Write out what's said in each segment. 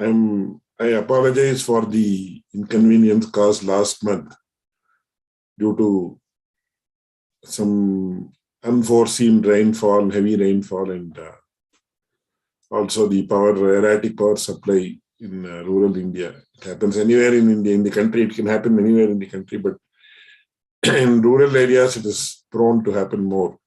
I apologize for the inconvenience caused last month due to some unforeseen rainfall, heavy rainfall, and also the erratic power supply in rural India. It happens anywhere in India, in the country. It can happen anywhere in the country, but in rural areas, it is prone to happen more.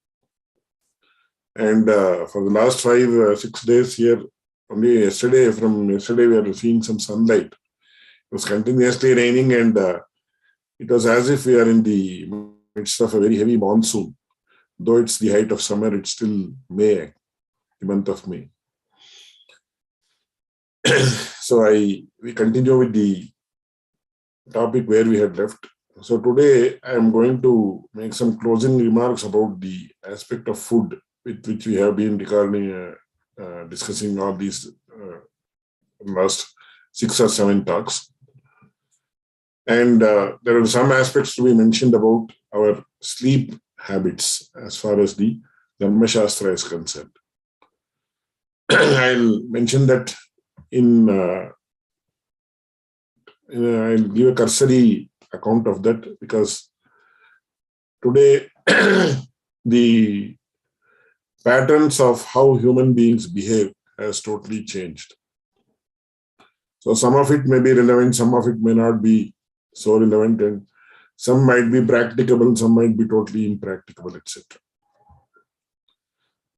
And for the last 5-6 days here, only from yesterday, we are seeing some sunlight. It was continuously raining, and it was as if we are in the midst of a very heavy monsoon. Though it's the height of summer, it's still May, the month of May. So we continue with the topic where we had left. So today I am going to make some closing remarks about the aspect of food with which we have been discussing all these last 6 or 7 talks. And there are some aspects to be mentioned about our sleep habits as far as the Dharma Shastra is concerned. I'll mention that I'll give a cursory account of that, because today the patterns of how human beings behave has totally changed. So some of it may be relevant, some of it may not be so relevant, and some might be practicable, some might be totally impracticable, etc.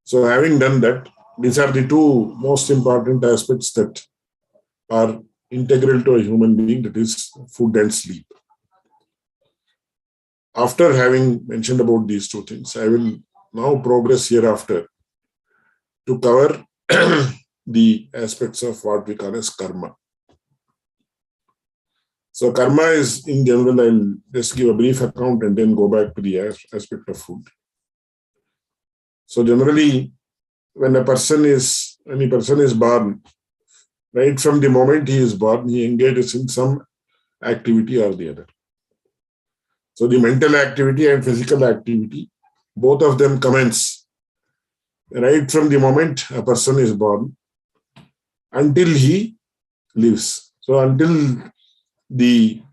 So having done that, these are the 2 most important aspects that are integral to a human being, that is food and sleep. After having mentioned about these 2 things, I will now progress hereafter to cover the aspects of what we call as karma. So karma is, in general, I'll just give a brief account and then go back to the aspect of food. So generally, when a person is born, right from the moment he is born, he engages in some activity or the other. So the mental activity and physical activity, both of them commence right from the moment a person is born until he lives. So until the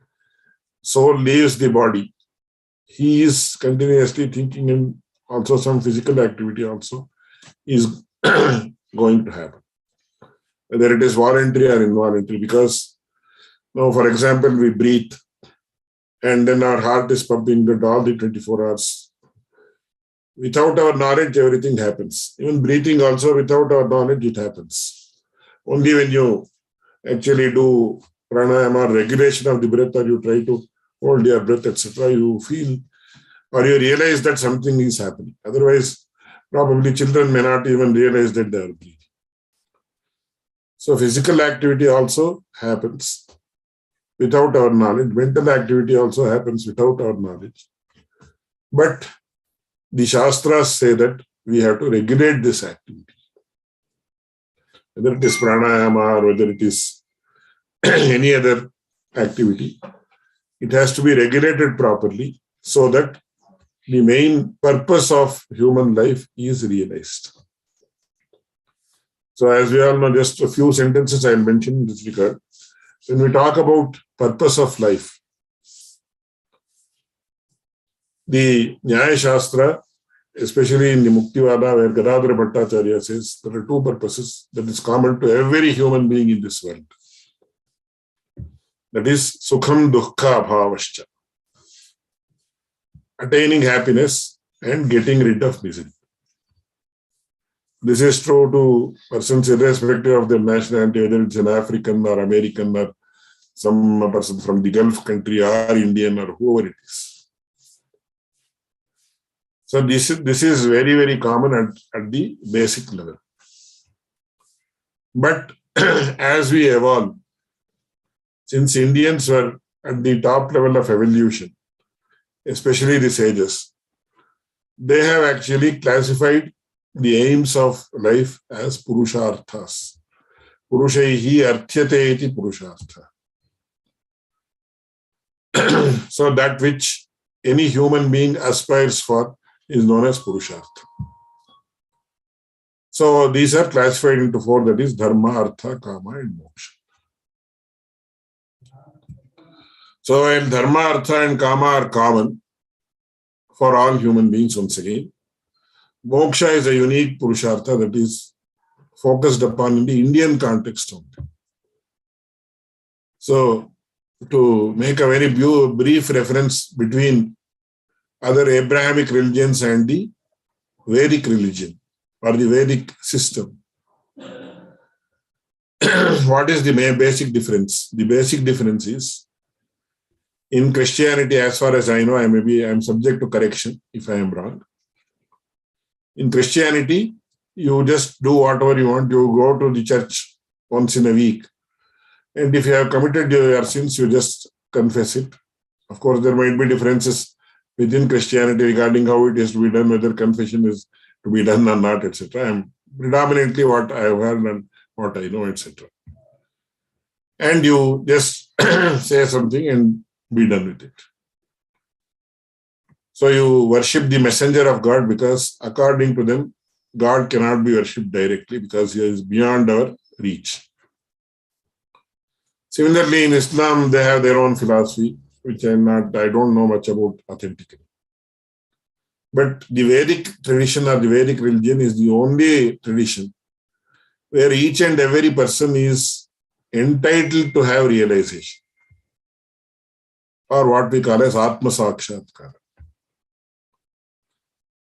soul leaves the body, he is continuously thinking, and also some physical activity also is going to happen, whether it is voluntary or involuntary. Because now, for example, we breathe, and then our heart is pumping blood all the 24 hours. Without our knowledge, everything happens. Even breathing also, without our knowledge, it happens. Only when you actually do pranayama, or regulation of the breath, or you try to hold your breath, etc., you feel or you realize that something is happening. Otherwise, probably children may not even realize that they are breathing. So physical activity also happens without our knowledge. Mental activity also happens without our knowledge. But the Shastras say that we have to regulate this activity. Whether it is pranayama or whether it is any other activity, it has to be regulated properly so that the main purpose of human life is realized. So as we all know, just a few sentences I'll mention in this regard. When we talk about purpose of life, the Nyaya Shastra, especially in the Muktivada, where Gadadhara Bhattacharya says there are 2 purposes that is common to every human being in this world. That is Sukham Dukkha Bhavascha, attaining happiness and getting rid of misery. This is true to persons irrespective of their nationality, whether it's an African or American or some person from the Gulf country or Indian or whoever it is. So this is very, very common at the basic level. But as we evolve, since Indians were at the top level of evolution, especially the sages, they have actually classified the aims of life as purusharthas. Purushaihi arthyate iti purushartha. So that which any human being aspires for is known as purushartha. So these are classified into 4, that is dharma, artha, kama and moksha. So while dharma, artha and kama are common for all human beings once again, moksha is a unique purushartha that is focused upon in the Indian context only. So to make a very brief reference between other Abrahamic religions and the Vedic religion or the Vedic system, what is the basic difference? The basic difference is, in Christianity, as far as I know, I am subject to correction if I am wrong. In Christianity, you just do whatever you want. You go to the church once in a week. And if you have committed your sins, you just confess it. Of course, there might be differences within Christianity regarding how it is to be done, whether confession is to be done or not, etc. I'm predominantly what I have heard and what I know, etc. And you just say something and be done with it. So you worship the messenger of God because according to them, God cannot be worshipped directly because he is beyond our reach. Similarly, in Islam, they have their own philosophy, which I don't know much about authentically. But the Vedic tradition or the Vedic religion is the only tradition where each and every person is entitled to have realization, or what we call as Atma Sakshatkara.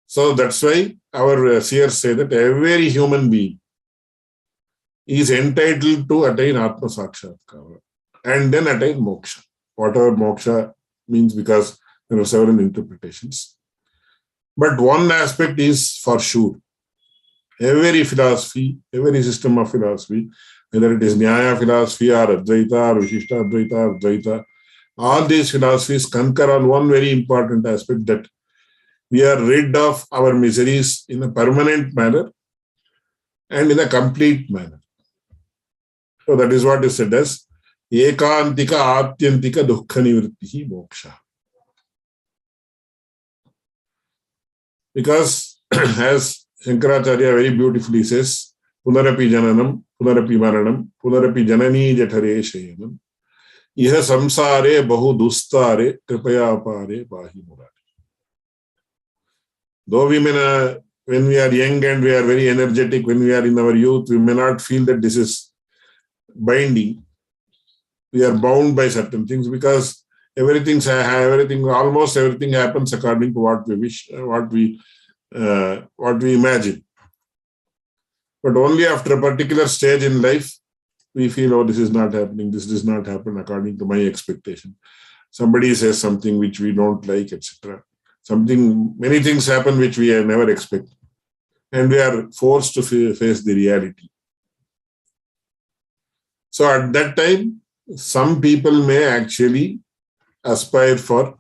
So that's why our seers say that every human being is entitled to attain Atma Sakshatkara and then attain moksha. Whatever moksha means, because there are several interpretations. But one aspect is for sure. Every philosophy, every system of philosophy, whether it is Nyaya philosophy or Advaita or Vishishta Advaita or Dvaita, all these philosophies concur on one very important aspect, that we are rid of our miseries in a permanent manner and in a complete manner. So that is what is said as Ekantika Atyantika Dukkha Nivrittihi Moksha. Because as Shankaracharya very beautifully says, Punarapi Jananam, Punarapi Maranam, Punarapi Janani Jathare Shayanam, Iha Samsare Bahu Dustare Kripaya Apare Pahi Murari. Though we may, when we are young and we are very energetic, when we are in our youth, we may not feel that this is binding. We are bound by certain things because almost everything happens according to what we wish, what we imagine. But only after a particular stage in life, we feel, oh, this is not happening. This does not happen according to my expectation. Somebody says something which we don't like, etc. Many things happen which we never expect. And we are forced to face the reality. So at that time, some people may actually aspire for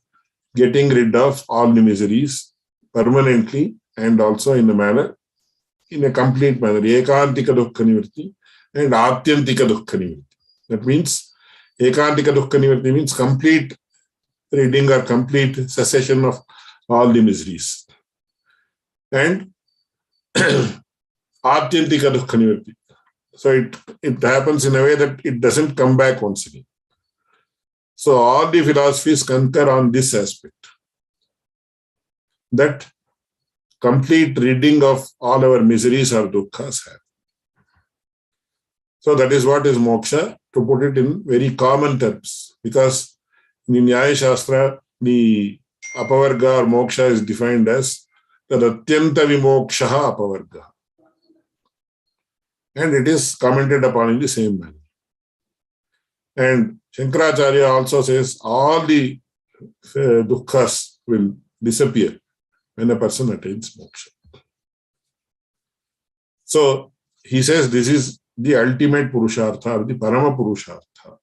getting rid of all the miseries permanently and also in a complete manner. Ekantika dukkha nivritti and atyantika dukkha nivritti. That means ekantika dukkha nivritti means complete ridding or complete cessation of all the miseries. And atyantika dukkha nivritti. So it happens in a way that it doesn't come back once again. So all the philosophies concur on this aspect, that complete ridding of all our miseries or dukkhas have. So that is what is moksha, to put it in very common terms, because in Nyaya Shastra, the apavarga or moksha is defined as tadatyanta vimokshaha apavarga. And it is commented upon in the same manner. And Shankaracharya also says all the dukkhas will disappear when a person attains moksha. So he says this is the ultimate purushartha or the parama purushartha.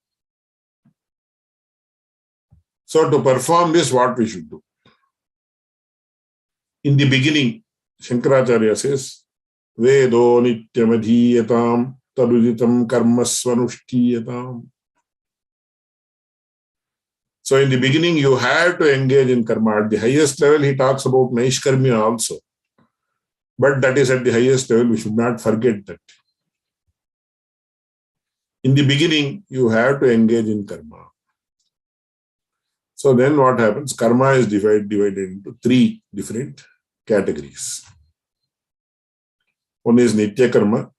So to perform this, what we should do? In the beginning, Shankaracharya says, Vedo nityamadhiyatam taduditam karmasvanushthiyatam. So in the beginning, you have to engage in karma. At the highest level, he talks about naishkarmya also. But that is at the highest level. We should not forget that. In the beginning, you have to engage in karma. So then what happens? Karma is divided into three different categories. One is Nitya Karma,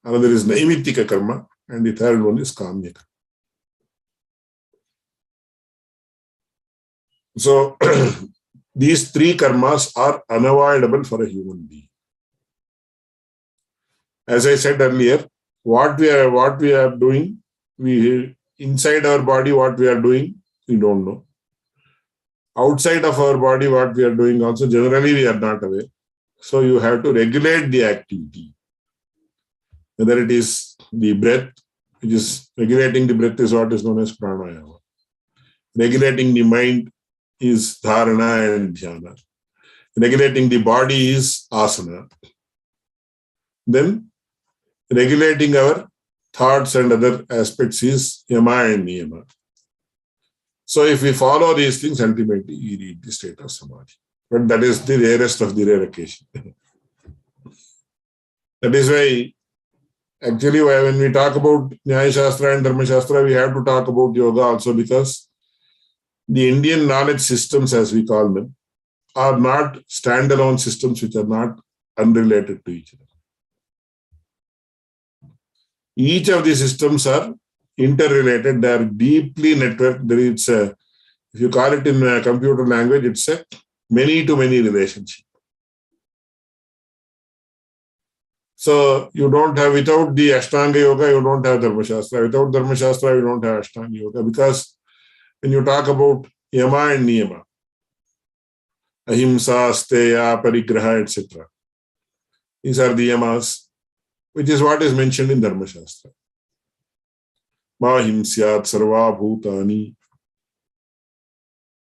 another is Naimittika Karma, and the third one is Kamya Karma. So these three karmas are unavoidable for a human being. As I said earlier, what we are doing, inside our body, what we are doing, we don't know. Outside of our body, what we are doing also, generally we are not aware. So you have to regulate the activity. Whether it is the breath, which is regulating the breath is what is known as pranayama. Regulating the mind is dharana and dhyana. Regulating the body is asana. Then regulating our thoughts and other aspects is yama and niyama. So if we follow these things, ultimately we reach the state of samadhi. But that is the rarest of the rare occasion. That is why, actually, when we talk about Nyaya Shastra and Dharma Shastra, we have to talk about yoga also, because the Indian knowledge systems, as we call them, are not standalone systems which are not unrelated to each other. Each of these systems are interrelated, they are deeply networked. If you call it in a computer language, it's a many-to-many relationship. So you don't have, without the Ashtanga Yoga, you don't have Dharma Shastra. Without Dharma Shastra, you don't have Ashtanga Yoga. Because when you talk about Yama and Niyama, Ahimsa, Steya, Parigraha, etc., these are the Yamas, which is what is mentioned in Dharma Shastra. Ma himsyat sarva bhutani.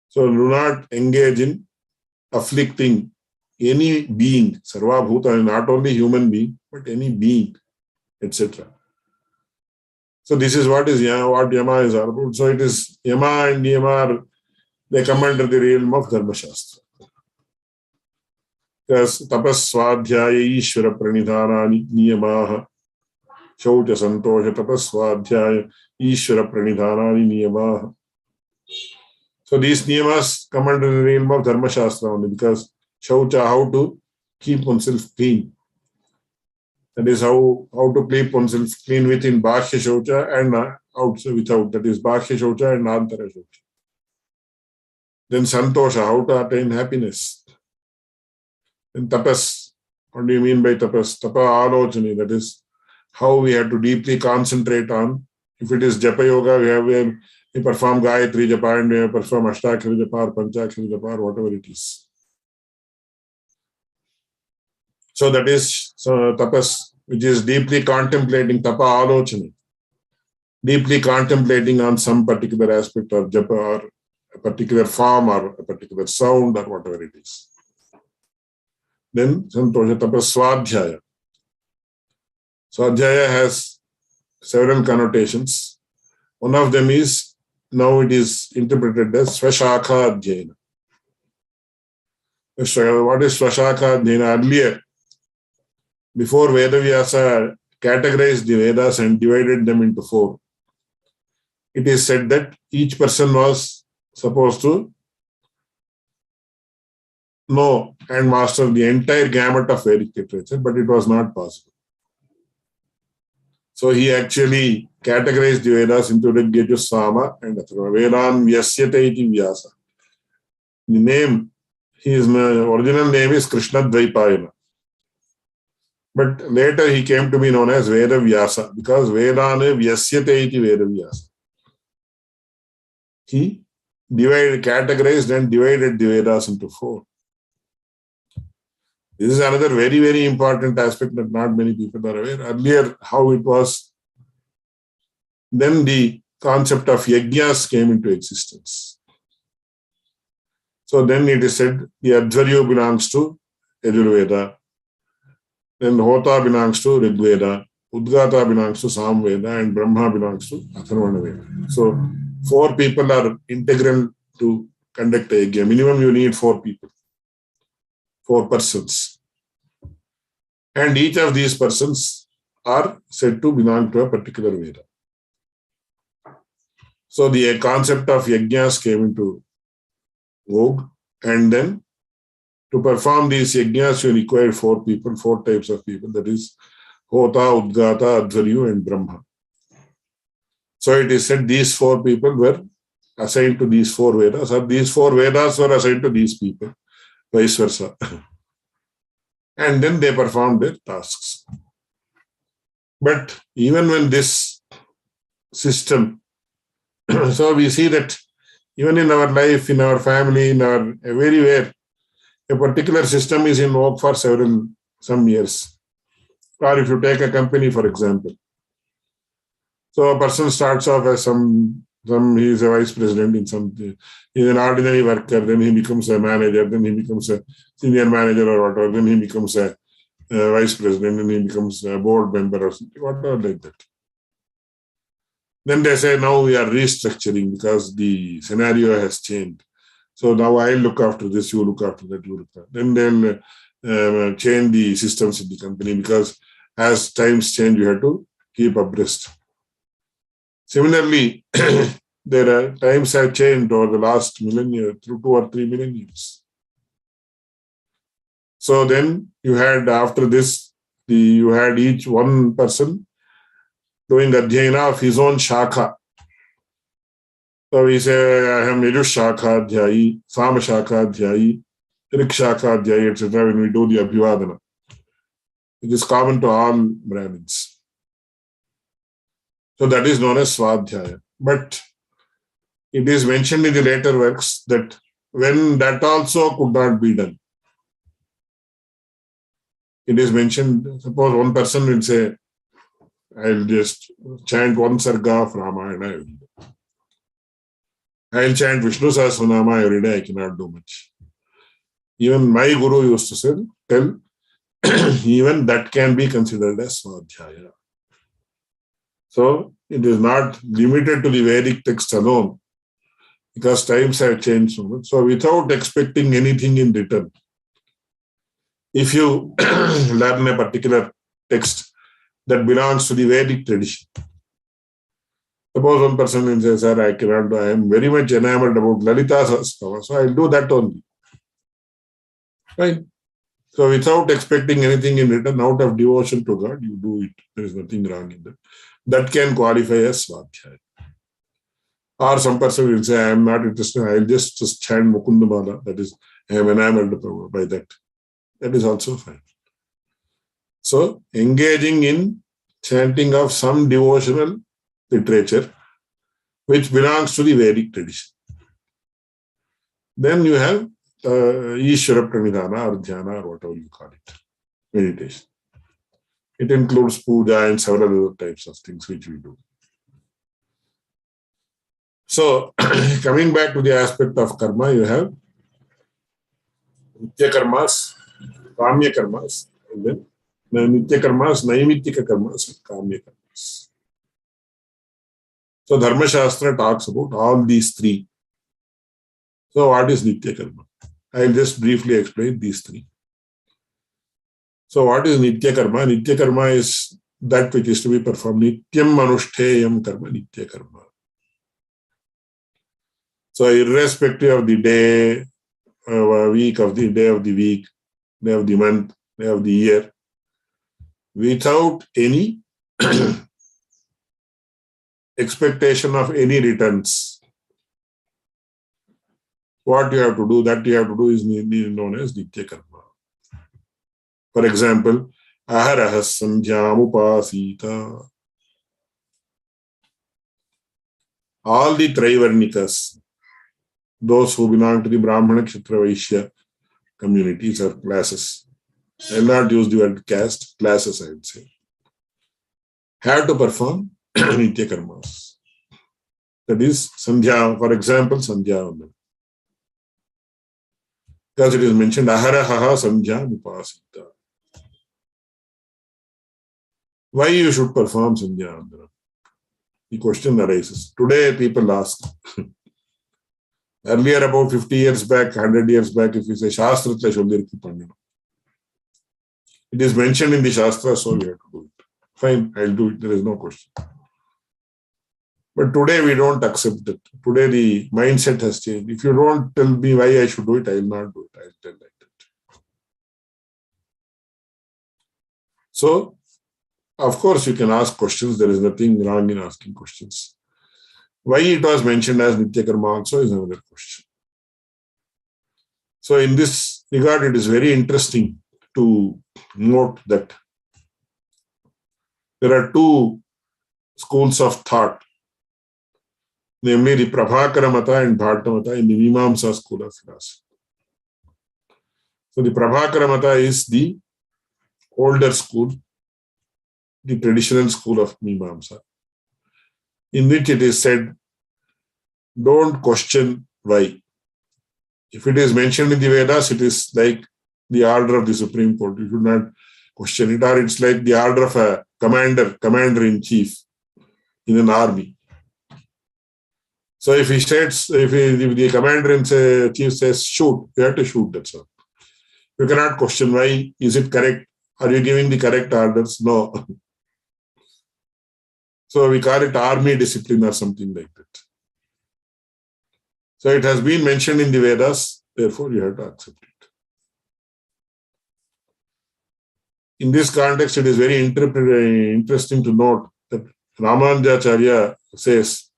So do not engage in afflicting any being, sarva bhutani, not only human being, but any being, etc. So this is what Yama is all about. So it is Yama and Niyama, they come under the realm of Dharma Shastra. Because tapas swadhyaya ishvara pranidhanani niyamaha. Shaucha santosha tapas swadhyaya ishvara pranidhanani niyamaha. So these niyamas come under the realm of Dharma Shastra only, because Shaucha, how to keep oneself clean. That is how to keep oneself clean within Bhashya Shaucha and outside without. That is Bhashya Shaucha and Antara Shaucha. Then Santosha, how to attain happiness. Then Tapas, what do you mean by Tapas? Tapa Alochani, that is how we have to deeply concentrate on. If it is Japa Yoga, we perform Gayatri Japa and we perform Ashtakshari Japa or Panchakshari Japa or whatever it is. So that is tapas, which is deeply contemplating, tapa alochani, deeply contemplating on some particular aspect of japa or a particular form or a particular sound or whatever it is. Then santosha tapas swadhyaya. Swadhyaya has several connotations. One of them is, now it is interpreted as Swashakha Adhyayana. What is Swashakha Adhyayana? Earlier, before Vedavyasa categorized the Vedas and divided them into four, it is said that each person was supposed to know and master the entire gamut of Vedic literature, but it was not possible. So he actually categorized the Vedas into Rigyaja, Sama and Atharva. Vedan Vyasyate iti Vyasa. The name, his original name is Krishna Dvaipayana. But later he came to be known as Veda Vyasa, because Vedane Vyasyate iti Veda Vyasa. He categorized and divided the Vedas into four. This is another very, very important aspect that not many people are aware. Earlier, how it was, then the concept of yajnas came into existence. So then it is said the Advaryo belongs to Yajurveda, then Hota belongs to Rigveda, Udgata belongs to Samveda, and Brahma belongs to Atharvana Veda. So 4 people are integral to conduct a yajna. Minimum you need 4 people, 4 persons. And each of these persons are said to belong to a particular Veda. So the concept of yajnas came into Vogue, and then to perform these yajnas, you require 4 people, 4 types of people, that is Hota, Udgata, Advaryu, and Brahma. So it is said these 4 people were assigned to these 4 Vedas, or these 4 Vedas were assigned to these people, vice versa. And then they performed their tasks. But even when this system, so we see that even in our life, in our family, in our everywhere, a particular system is in work for some years. Or if you take a company, for example. So a person starts off as he is a vice president in something. He's an ordinary worker, then he becomes a manager, then he becomes a senior manager or whatever, then he becomes a vice president, then he becomes a board member or something, whatever like that. Then they say, now we are restructuring because the scenario has changed. So now I'll look after this, you look after that, you look after that. Then they'll change the systems in the company because as times change, you have to keep abreast. Similarly, times have changed over the last millennia, through 2 or 3 millenniums. So then you had, after this, you had each one person doing adhyayana of his own shakha. So we say, I am Yajush Shakha Adhyayi, Sama Shakha Adhyayi, Rik Shakha Adhyayi, etc. when we do the Abhivadana. It is common to all Brahmins. So that is known as Swadhyaya. But it is mentioned in the later works that when that also could not be done, it is mentioned, suppose one person will say, I'll just chant 1 sarga of Ramayana every day. I'll chant Vishnu Sahasranama every day, I cannot do much. Even my guru used to tell, even that can be considered as Swadhyaya. So it is not limited to the Vedic text alone, because times have changed so much. So without expecting anything in return, if you learn a particular text that belongs to the Vedic tradition, suppose one person will say, sir, I cannot do, I am very much enamored about Lalita Sahasranama, so I'll do that only. Right? So without expecting anything in return, out of devotion to God, you do it. There is nothing wrong in that. That can qualify as Swadhyaya. Or some person will say, I am not interested, I'll just chant Mukundamala, that is, I am enamored by that. That is also fine. So engaging in chanting of some devotional literature which belongs to the Vedic tradition. Then you have Ishvara Pranidhana or Dhyana or whatever you call it, meditation. It includes puja and several other types of things which we do. So coming back to the aspect of karma, you have Nitya Karmas, Kamya Karmas, and then Nitya Karmas, Naimittika Karmas, and Kamya Karmas. So Dharma Shastra talks about all these 3. So what is Nitya Karma? I will just briefly explain these 3. So what is Nitya Karma? Nitya Karma is that which is to be performed. Nityam Manushteyam Karma Nitya Karma. So irrespective of the day, week of the day of the week, day of the month, day of the year, without any expectation of any returns, what you have to do, that you have to do is known as Nitya Karma. For example, Aharahas Sandhyam Upasita. All the Trivarnikas, those who belong to the Brahmana, Kshatriya, Vaishya communities or classes, I will not use the word caste, classes I would say, have to perform Nitya Karmas. That is Sandhya, for example, Sandhya. Because it is mentioned, Aharaha Sandhya Upasita. Why you should perform Sandhya Vandana? The question arises. Today people ask. Earlier, about 50 years back, 100 years back, if you say Shastra, it is mentioned in the Shastra, so we have to do it. Fine, I'll do it. There is no question. But today we don't accept it. Today the mindset has changed. If you don't tell me why I should do it, I will not do it. I will tell like that. So, of course, you can ask questions. There is nothing wrong in asking questions. Why it was mentioned as Nitya Karma also is another question. So, in this regard, it is very interesting to note that there are two schools of thought, namely the Prabhakara Mata and Bharata Mata in the Mimamsa school of philosophy. So the Prabhakara Mata is the older school, the traditional school of Mimamsa, in which it is said, don't question why. If it is mentioned in the Vedas, it is like the order of the Supreme Court. You should not question it, or it's like the order of a commander-in-chief in an army. So if he says, if the commander-in-chief says shoot, you have to shoot, that's all. You cannot question why. Is it correct? Are you giving the correct orders? No. So we call it army discipline or something like that. So it has been mentioned in the Vedas, therefore you have to accept it. In this context, it is very interesting to note that Ramanujacharya says,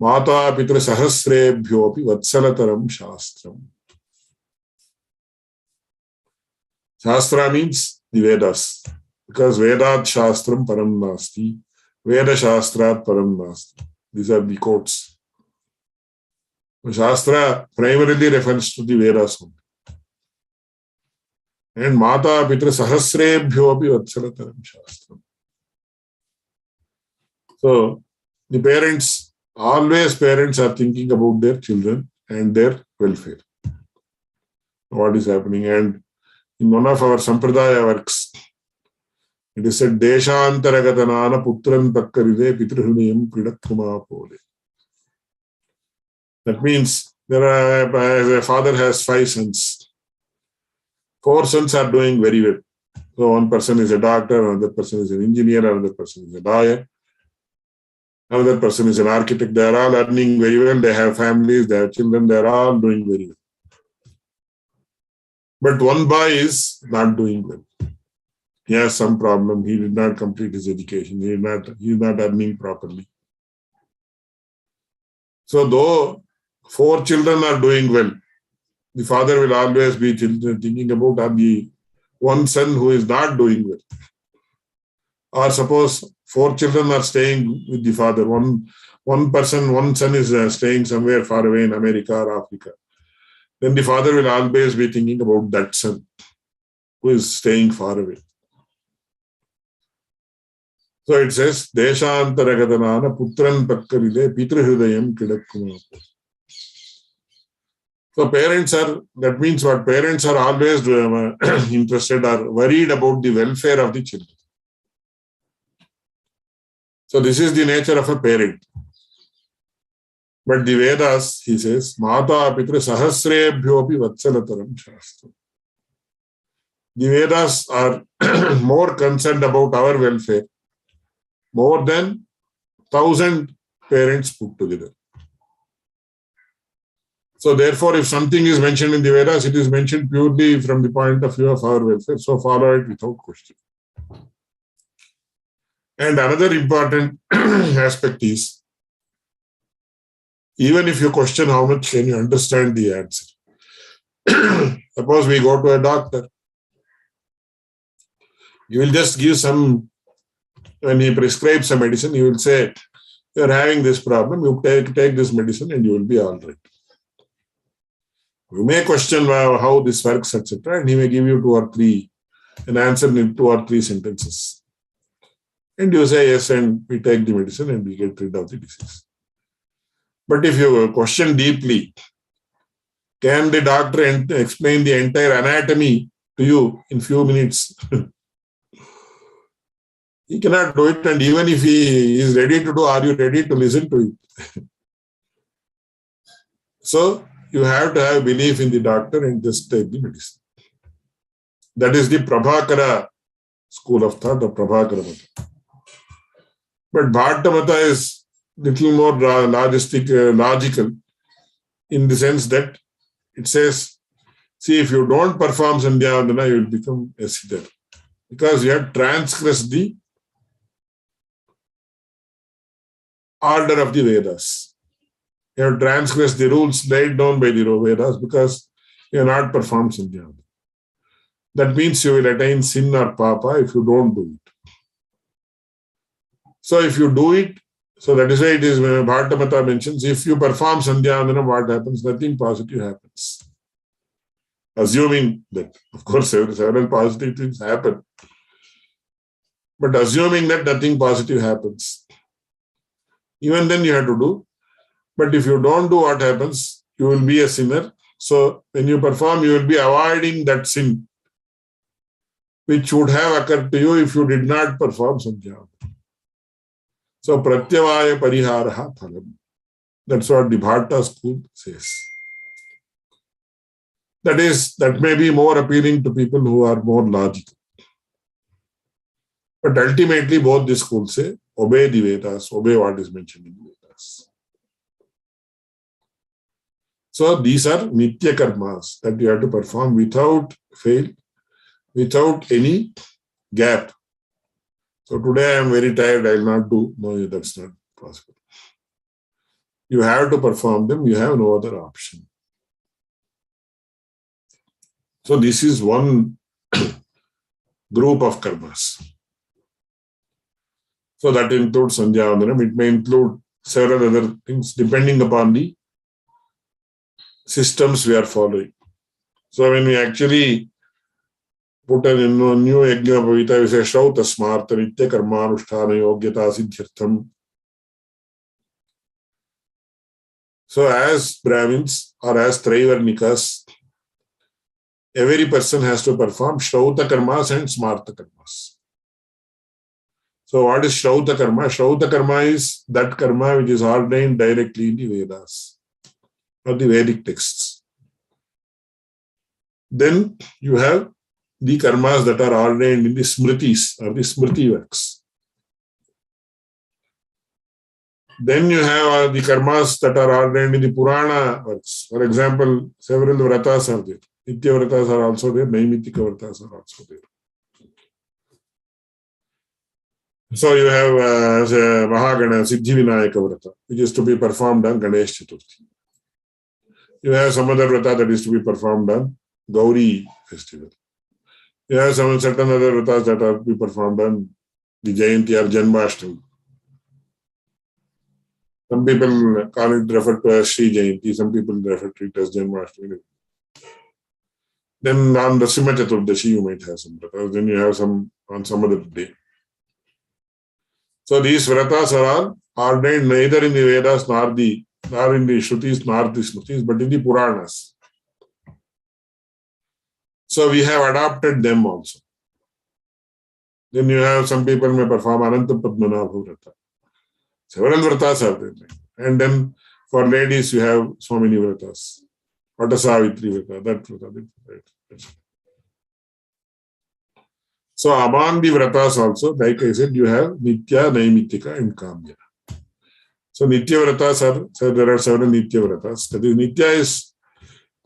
Mata Pitra Sahasrebhyopi Vatsalataram Shastram. Shastra means the Vedas, because Vedat Shastram Param Nasti, Veda Shastrat Param Nasti. These are the quotes. Shastra primarily refers to the Vedas. And Mata Pitra Sahasrebhyopi Vatsalataram Shastram. So the parents are thinking about their children and their welfare. What is happening? And in one of our Sampradaya works, it is said, Deshantaragatanana putran takkaride pitrahunayam kridakkuma pole. That means a father has 5 sons. 4 sons are doing very well. So one person is a doctor, another person is an engineer, another person is a lawyer, another person is an architect. They are all earning very well. They have families, they have children, they are all doing very well. But one boy is not doing well. He has some problem. He did not complete his education. He is not earning properly. So though 4 children are doing well, the father will always be thinking about the one son who is not doing well. Or suppose 4 children are staying with the father. One son is staying somewhere far away in America or Africa. Then the father will always be thinking about that son who is staying far away. So it says, Deshantaragatanana putran pakkaride pitrahridayam kidakkuma. So that means what? Parents are always interested or worried about the welfare of the children. So this is the nature of a parent. But the Vedas, he says, Mata Pitra Sahasrebhyopi Vatsalataram Shastra. The Vedas are more concerned about our welfare, more than 1,000 parents put together. So therefore, if something is mentioned in the Vedas, it is mentioned purely from the point of view of our welfare. So follow it without question. And another important aspect is, even if you question how much can you understand the answer. Suppose we go to a doctor. You will just give when he prescribes a medicine, he will say, you are having this problem, you take this medicine and you will be all right. You may question how this works, etc. And he may give you an answer in 2 or 3 sentences. And you say yes, and we take the medicine and we get rid of the disease. But if you question deeply, can the doctor explain the entire anatomy to you in few minutes? He cannot do it, and even if he is ready to do, are you ready to listen to it? So you have to have belief in the doctor and just take the medicine. That is the Prabhakara school of thought, the Prabhakara Mata. But Bharata Mata is little more logical, in the sense that it says, see, if you don't perform Sandhya Vandana, you will become a Siddhar. Because you have transgressed the order of the Vedas. You have transgressed the rules laid down by the Vedas because you have not performed Sandhya Vandana. That means you will attain sin or papa if you don't do it. So if you do it, so that is why it is Bhartamata mentions, if you perform Sandhya Vandana, what happens? Nothing positive happens. Assuming that, of course, several positive things happen. But assuming that nothing positive happens, even then you have to do. But if you don't do, what happens? You will be a sinner. So when you perform, you will be avoiding that sin, which would have occurred to you if you did not perform Sandhya. So pratyavaya pariharaha phalam. That's what the Bharata school says. That may be more appealing to people who are more logical. But ultimately, both the schools say, obey the Vedas, obey what is mentioned in the Vedas. So these are nitya karmas that you have to perform without fail, without any gap. So today I am very tired, I will not do. No, that's not possible. You have to perform them, you have no other option. So this is one group of karmas. So that includes Sandhya Vandanam. It may include several other things depending upon the systems we are following. So when we actually put a new yajna pavita, we say Shrauta Smarta Nitya Karmanusthana Yogyata Siddhyartham. So as Brahmins or as Traivarnikas, every person has to perform Shrauta Karmas and Smarta Karmas. So what is Shrauta Karma? Shrauta Karma is that karma which is ordained directly in the Vedas or the Vedic texts. Then you have the karmas that are ordained in the Smritis or the Smriti works. Then you have the karmas that are ordained in the Purana works. For example, several vratas are there. Nitya vratas are also there. Naimitika vratas are also there. So you have Mahagana Siddhi Vinayaka Vrata, which is to be performed on Ganesh Chaturthi. You have some other vrata that is to be performed on Gauri festival. You have some certain other vratas that are to be performed on the Jayanti or Janmashtami. Some people call it referred to as Sri Jayanti, some people refer to it as Janmashtami. Then on the Simha Chaturdashi you might have some vratas. Then you have some on some other day. So these vratas are all ordained neither in the Vedas nor in the Shrutis nor the Smritis, but in the Puranas. So we have adopted them also. Then you have some people may perform Ananta Padmanabha Vrata. Several vratas are there. And then for ladies you have so many vratas. Vata Savitri Vrata, that vrata, that. So among the vratas also, like I said, you have Nitya, Naimitika and Kamya. So Nitya vratas are, so there are several Nitya vratas. That is,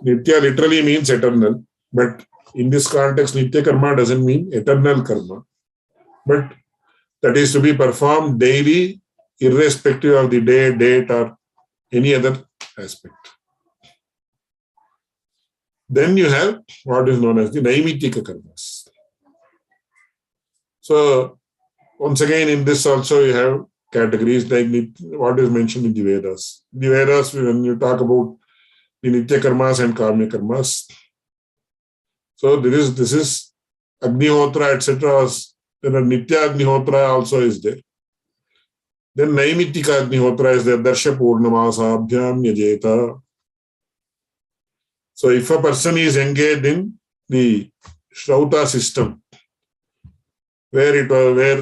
Nitya literally means eternal, but in this context, Nitya karma doesn't mean eternal karma, but that is to be performed daily, irrespective of the day, date, or any other aspect. Then you have what is known as the Naimitika karmas. So, once again, in this also you have categories like what is mentioned in the Vedas. The Vedas, when you talk about the Nitya karmas and Kamya karmas, so this is Agnihotra, etc. Then a Nitya Agnihotra also is there. Then Naimitika Agnihotra is there. Darsha Purnamasa Abhyam Yajeta. So, if a person is engaged in the Shrauta system, where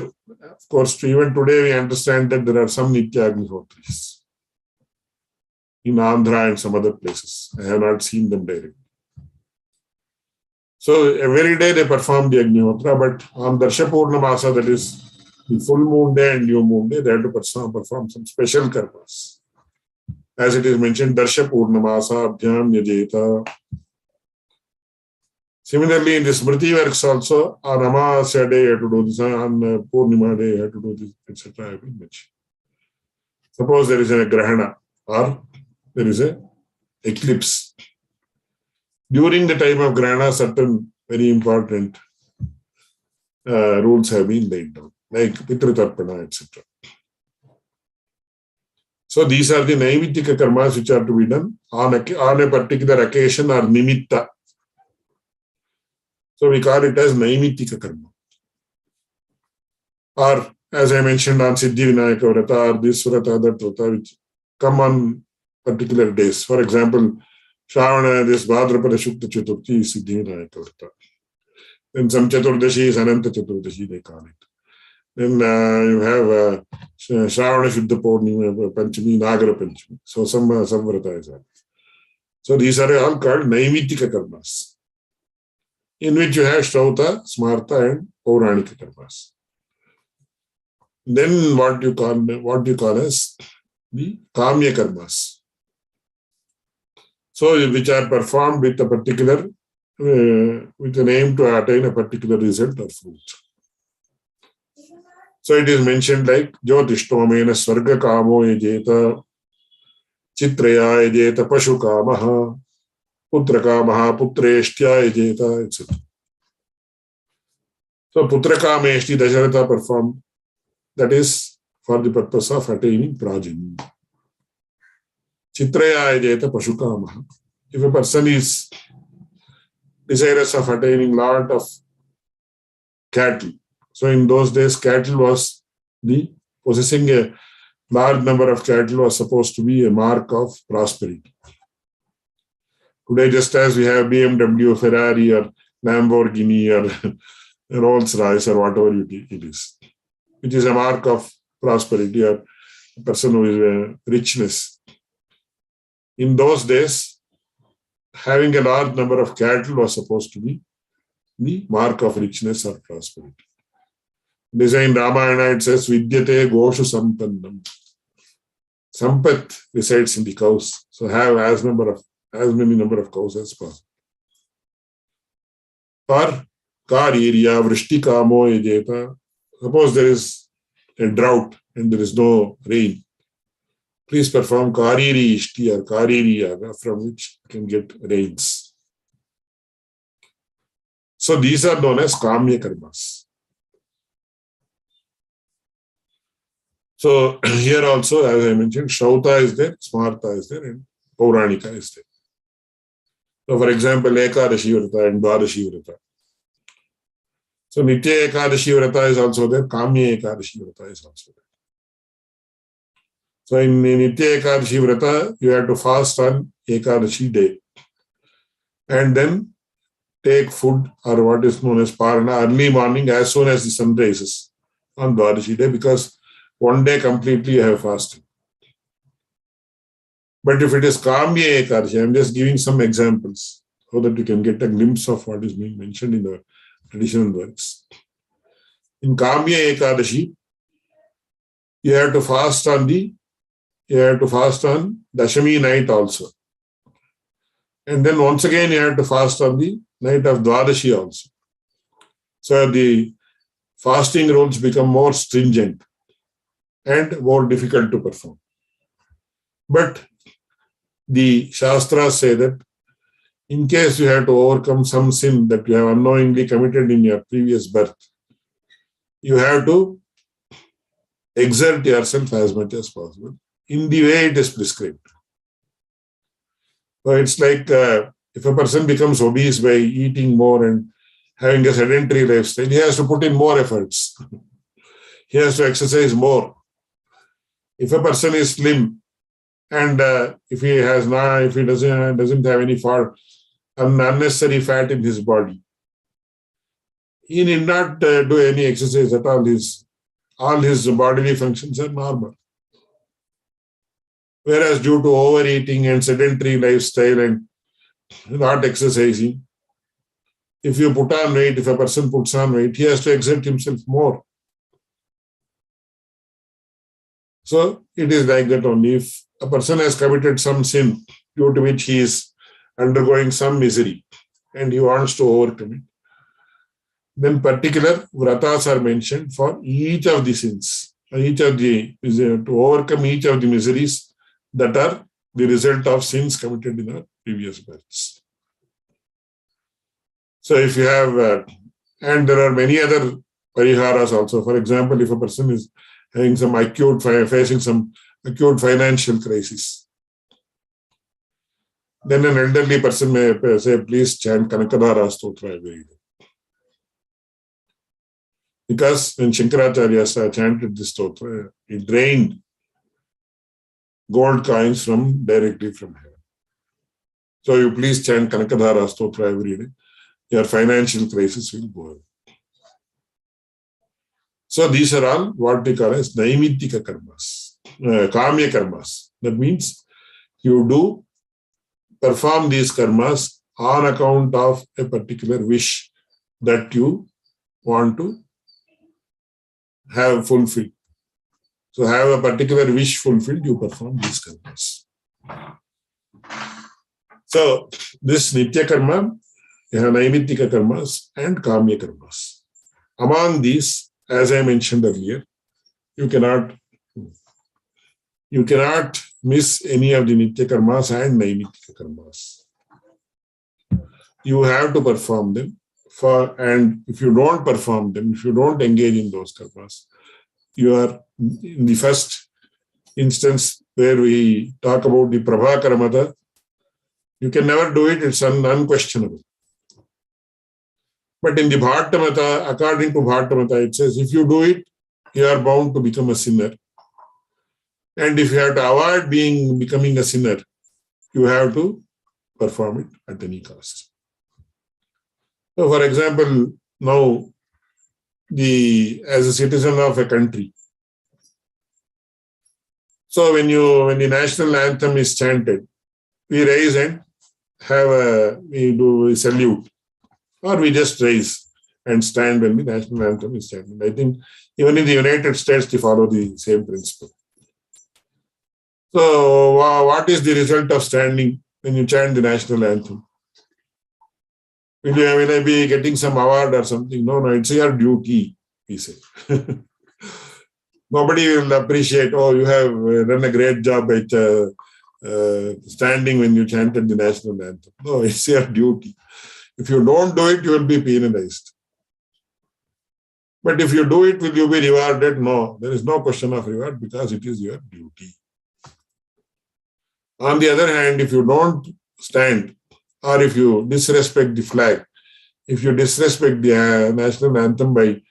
of course, even today we understand that there are some Nitya Agnihotris in Andhra and some other places. I have not seen them directly. So every day they perform the Agnihotra, but on Darsha Purnamasa, that is the full moon day and new moon day, they have to perform some special karmas. As it is mentioned, Darsha Purnamasa Abhyam Yajeta. Similarly, in the Smriti works also, on Amasya day you have to do this, on Purnima day you have to do this, etc. I will mention. Suppose there is a Grahana or there is a eclipse. During the time of Grahana, certain very important rules have been laid down, like Pitratarpana, etc. So these are the Naimittika karmas which are to be done on a particular occasion or nimitta. So we call it as Naimittika karma. Or as I mentioned on Siddhi Vinayaka Vrata or this Vrata, that Vrata, which come on particular days. For example, Shravana, this Bhadrapada Shukta Chaturthi is Siddhi Vinayaka Vrata. Then some Chaturdashi is Ananta Chaturdashi, they call it. Then you have Shravana Shuddha Purnima, Panchami, Nagara Panchami. So some Vrata is that. So these are all called Naimittika karmas, in which you have Shrauta, Smarta and Pauranika karmas. Then what you call as the Kamya karmas. So which are performed with a particular, with an aim to attain a particular result or fruit. So it is mentioned like Jyotishthamena Swarga Kamo Yajeta, Chitraya Yajeta Pashu Kamaha, Putra Kamaha Putreshtya Yajeta, etc. So Putra Kameshti Dasharatha performed. That is for the purpose of attaining progeny. Chitraya Yajeta Pashu Kamaha. If a person is desirous of attaining lot of cattle, so in those days, cattle was possessing a large number of cattle was supposed to be a mark of prosperity. Today, just as we have BMW, Ferrari, or Lamborghini, or Rolls Royce, or whatever it is, which is a mark of prosperity or a person who is richness. In those days, having a large number of cattle was supposed to be the mark of richness or prosperity. In Ramayana, it says, Vidyate Goshu Sampannam. Sampat resides in the cows. So have as many number of cows as possible. Or Kaririya Vrishti Kamo Yajeta. Suppose there is a drought and there is no rain. Please perform Kariri Ishti or Kariri Yaga, from which you can get rains. So these are known as Kamya karmas. So here also, as I mentioned, Shrauta is there, Smarta is there, and Pauranika is there. So for example, Ekadashi Vrata and Dwadashi Vrata. So Nitya Ekadashi Vrata is also there, Kamya Ekadashi Vrata is also there. So in Nitya Ekadashi Vrata, you have to fast on Ekadashi day. And then take food or what is known as Parana early morning as soon as the sun rises on Dwadashi day, because one day completely you have fasted. But if it is Kamya Ekadashi, I am just giving some examples so that you can get a glimpse of what is being mentioned in the traditional works. In Kamya Ekadashi, you have to fast on Dashami night also. And then once again, you have to fast on the night of Dwadashi also. So the fasting rules become more stringent and more difficult to perform. But the Shastras say that in case you have to overcome some sin that you have unknowingly committed in your previous birth, you have to exert yourself as much as possible in the way it is prescribed. So it's like if a person becomes obese by eating more and having a sedentary lifestyle, he has to put in more efforts. He has to exercise more. If a person is slim and if he doesn't have any unnecessary fat in his body, he need not do any exercise at all. All his bodily functions are normal. Whereas due to overeating and sedentary lifestyle and not exercising, if a person puts on weight, he has to exert himself more. So it is like that only. If a person has committed some sin due to which he is undergoing some misery and he wants to overcome it, then particular vratas are mentioned for each of the sins, to overcome each of the miseries that are the result of sins committed in our previous births. So if you have, and there are many other pariharas also. For example, if a person is having facing some acute financial crisis, then an elderly person may say, please chant Kanakadhara Stotra every day. Because when Shankaracharya chanted this stotra, he drained gold coins directly from heaven. So you please chant Kanakadhara Stotra every day. Your financial crisis will go away. So these are all what we call as Naimitika karmas, Kamya karmas. That means you perform these karmas on account of a particular wish that you want to have fulfilled. So have a particular wish fulfilled, you perform these karmas. So this Nitya karma, you have Naimittika karmas and Kamya karmas. Among these, as I mentioned earlier, you cannot miss any of the Nitya karmas and Naimittika karmas. You have to perform them. And if you don't perform them, if you don't engage in those karmas, you are in the first instance where we talk about the Prabhakaramata. You can never do it, it's unquestionable. But in the Bhattamata, according to Bhattamata, it says if you do it, you are bound to become a sinner. And if you have to avoid becoming a sinner, you have to perform it at any cost. So, for example, now, as a citizen of a country, so when the national anthem is chanted, we raise and we salute, or we just raise and stand when the national anthem is chanted. I think even in the United States, they follow the same principle. So, what is the result of standing when you chant the national anthem? Will I be getting some award or something? No, it's your duty, we say. Nobody will appreciate, you have done a great job at standing when you chanted the national anthem. No, it's your duty. If you don't do it, you will be penalized. But if you do it, will you be rewarded? No, there is no question of reward because it is your duty. On the other hand, if you don't stand, or if you disrespect the flag, if you disrespect the national anthem by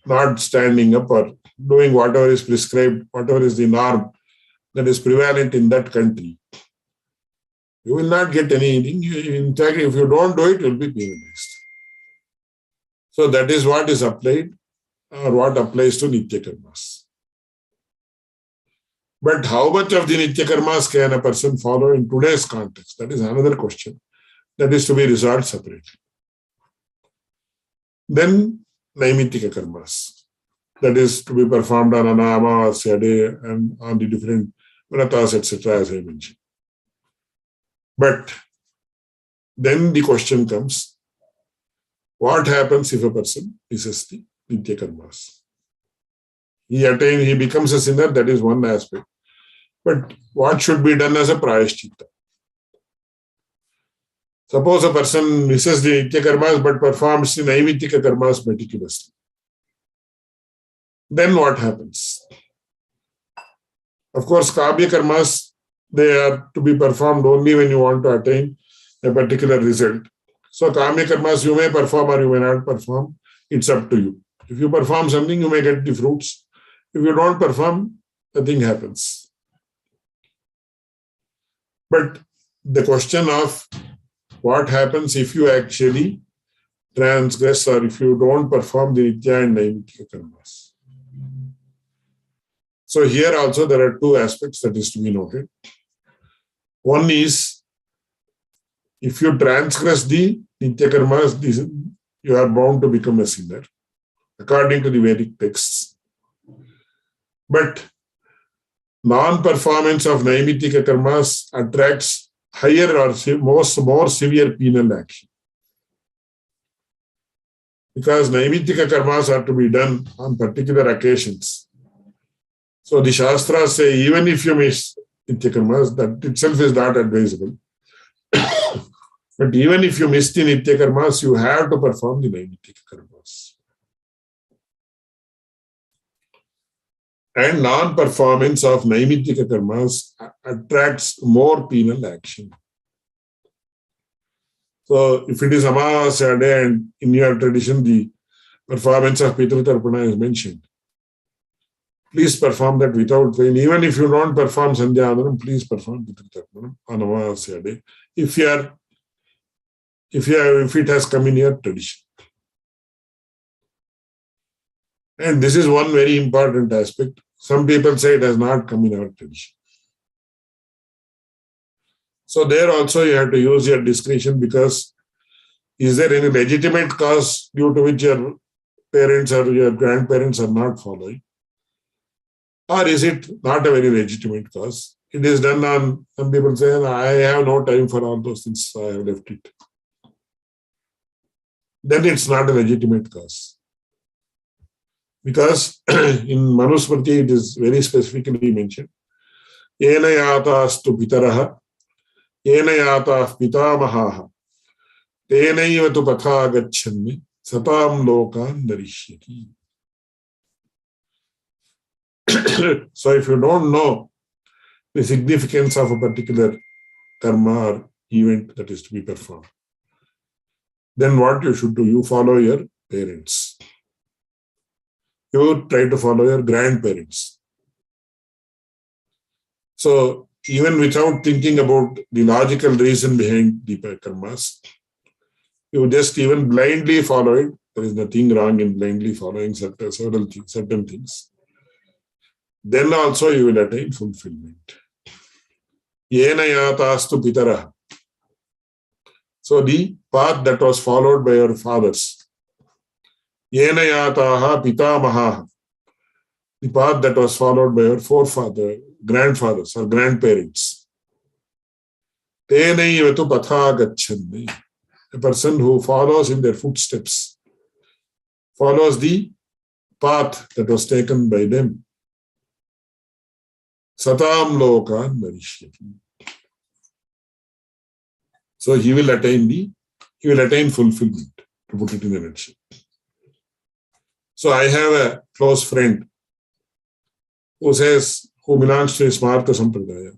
not standing up or doing whatever is prescribed, whatever is the norm that is prevalent in that country, you will not get anything. In fact, if you don't do it, you will be penalized. So that is what is applied, or what applies to Nitya karmas. But how much of the Nitya karmas can a person follow in today's context? That is another question that is to be resolved separately. Then Naimittika karmas, that is to be performed on an Amavasya day and on the different vratas, etc., as I mentioned. But then the question comes, what happens if a person misses the Nitya karmas? He becomes a sinner, that is one aspect. But what should be done as a prayashchitta? Suppose a person misses the Nitya karmas but performs the Naimittika karmas meticulously. Then what happens? Of course, Kamya karmas, they are to be performed only when you want to attain a particular result. So Kamya karmas you may perform or you may not perform. It's up to you. If you perform something, you may get the fruits. If you don't perform, nothing happens. But the question of what happens if you actually transgress or if you don't perform the Nitya and Naimittika karmas. So here also there are two aspects that is to be noted. One is, if you transgress the Nitya karmas, you are bound to become a sinner, according to the Vedic texts. But non-performance of naimittika karmas attracts higher or more severe penal action. Because naimittika karmas are to be done on particular occasions. So the Shastras say even if you miss nitya karmas, that itself is not advisable. But even if you miss the nitya karmas, you have to perform the naimittika karmas. And non-performance of naimittika karmas attracts more penal action. So if it is Amavasya day and in your tradition the performance of Pitru Tarpana is mentioned, please perform that without pain. Even if you don't perform Sandhya, please perform Pitru Tarpana on Amavasya day. If it has come in your tradition. And this is one very important aspect. Some people say it has not come in our tradition. So there also you have to use your discretion, because is there any legitimate cause due to which your parents or your grandparents are not following? Or is it not a very legitimate cause? It is done on, some people say, I have no time for all those things, so I have left it. Then it's not a legitimate cause. Because in Manusmriti it is very specifically mentioned, Yena yatastu pitaraha, yena yatah pitamahaha, tenaiva tu patha gacchami, satam lokan narishyati. So if you don't know the significance of a particular karma or event that is to be performed, then what you should do? You follow your parents. You try to follow your grandparents. So even without thinking about the logical reason behind the karmas, you just even blindly follow it. There is nothing wrong in blindly following certain things. Then also you will attain fulfillment. Yena yatastu pitaraha. So the path that was followed by your fathers. Yena yataha pitamahaha. The path that was followed by your grandfathers or grandparents. Tenaiva tu patha gacchami. A person who follows in their footsteps, follows the path that was taken by them. Satam lokan narishyati. So he will attain fulfillment, to put it in a nutshell. So I have a close friend who belongs to a Smarta Sampradaya.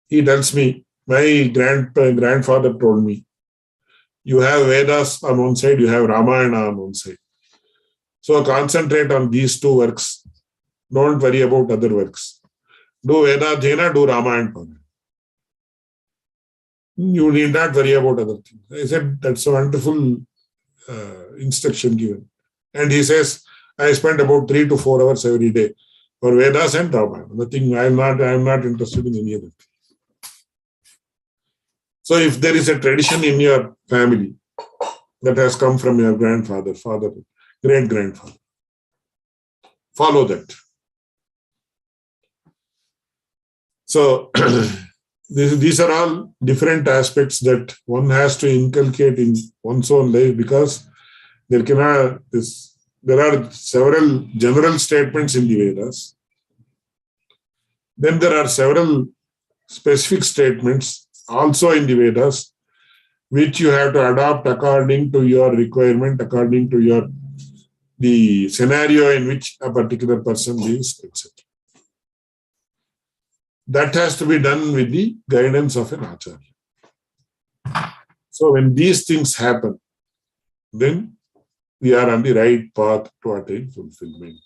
He tells me, my grandfather told me, you have Vedas on one side, you have Ramayana on one side. So concentrate on these two works. Don't worry about other works. Do Veda Jena, do Ramayana. You need not worry about other things. I said, that's a wonderful instruction given. And he says, I spend about 3 to 4 hours every day for Vedas and Ramayana. Nothing, I am not interested in any other thing. So if there is a tradition in your family that has come from your grandfather, father, great-grandfather, follow that. So these are all different aspects that one has to inculcate in one's own life, because there are several general statements in the Vedas. Then there are several specific statements also in the Vedas, which you have to adopt according to your requirement, according to the scenario in which a particular person lives, etc. That has to be done with the guidance of an acharya. So when these things happen, then we are on the right path to attain fulfillment.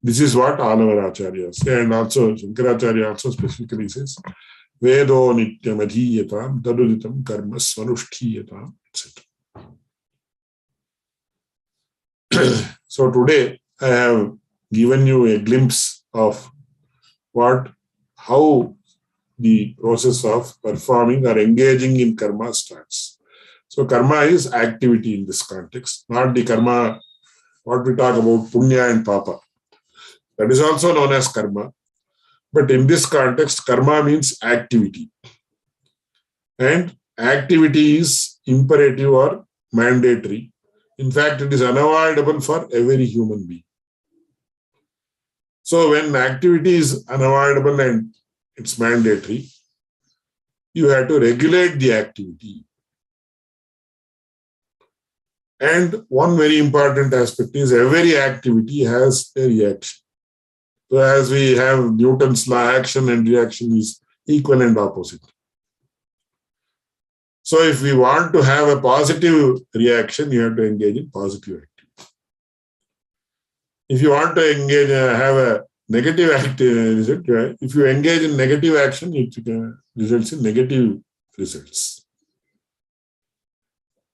This is what all our acharyas say, and also Shankaracharya also specifically says, Vedo nityam adhiyatam taduditam karma svanushthiyatam, etc. So today I have given you a glimpse of how the process of performing or engaging in karma starts. So karma is activity in this context, not the karma, what we talk about, punya and papa. That is also known as karma. But in this context, karma means activity. And activity is imperative or mandatory. In fact, it is unavoidable for every human being. So when activity is unavoidable and it's mandatory, you have to regulate the activity. And one very important aspect is every activity has a reaction. So as we have Newton's law, action and reaction is equal and opposite. So if we want to have a positive reaction, you have to engage in positive activity. If you want to engage, have a negative result, if you engage in negative action, it results in negative results.